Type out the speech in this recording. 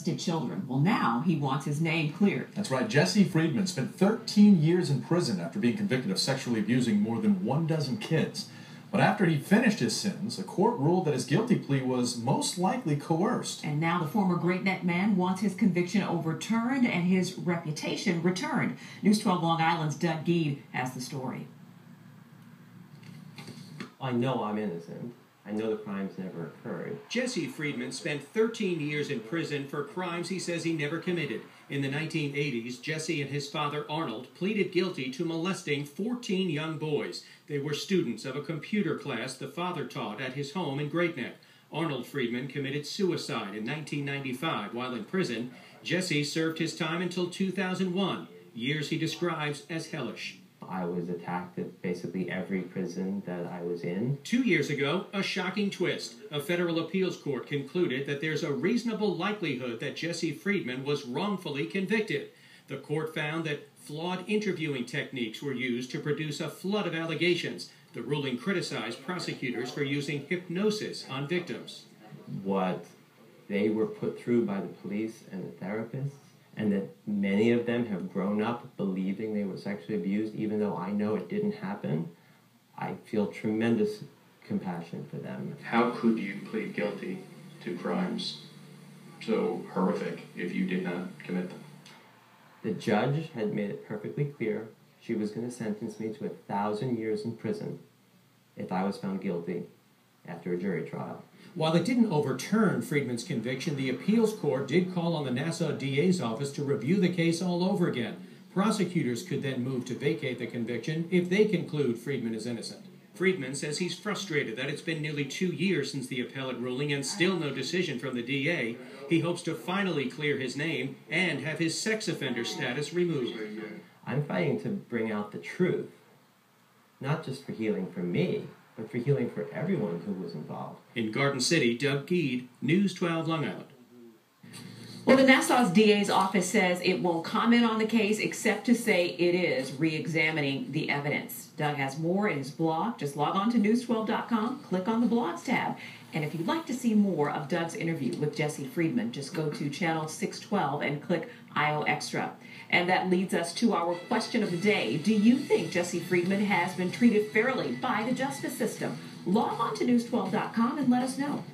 children. Well, now he wants his name cleared. That's right. Jesse Friedman spent 13 years in prison after being convicted of sexually abusing more than 12 kids. But after he finished his sentence, a court ruled that his guilty plea was most likely coerced. And now the former Great Neck man wants his conviction overturned and his reputation returned. News 12 Long Island's Doug Geed has the story. I know I'm innocent. I know the crimes never occurred. Jesse Friedman spent 13 years in prison for crimes he says he never committed. In the 1980s, Jesse and his father Arnold pleaded guilty to molesting 14 young boys. They were students of a computer class the father taught at his home in Great Neck. Arnold Friedman committed suicide in 1995 while in prison. Jesse served his time until 2001, years he describes as hellish. I was attacked at basically every prison that I was in. 2 years ago, a shocking twist. A federal appeals court concluded that there's a reasonable likelihood that Jesse Friedman was wrongfully convicted. The court found that flawed interviewing techniques were used to produce a flood of allegations. The ruling criticized prosecutors for using hypnosis on victims. What they were put through by the police and the therapists, and that many of them have grown up believing they were sexually abused, even though I know it didn't happen. I feel tremendous compassion for them. How could you plead guilty to crimes so horrific if you did not commit them? The judge had made it perfectly clear she was going to sentence me to 1,000 years in prison if I was found guilty after a jury trial. While it didn't overturn Friedman's conviction, the appeals court did call on the Nassau DA's office to review the case all over again. Prosecutors could then move to vacate the conviction if they conclude Friedman is innocent. Friedman says he's frustrated that it's been nearly 2 years since the appellate ruling and still no decision from the DA. He hopes to finally clear his name and have his sex offender status removed. I'm fighting to bring out the truth, not just for healing for me, but for healing for everyone who was involved. In Garden City, Doug Geed, News 12 Long Island. Well, the Nassau's DA's office says it won't comment on the case except to say it is re-examining the evidence. Doug has more in his blog. Just log on to news12.com, click on the blogs tab. And if you'd like to see more of Doug's interview with Jesse Friedman, just go to channel 612 and click IO Extra. And that leads us to our question of the day. Do you think Jesse Friedman has been treated fairly by the justice system? Log on to news12.com and let us know.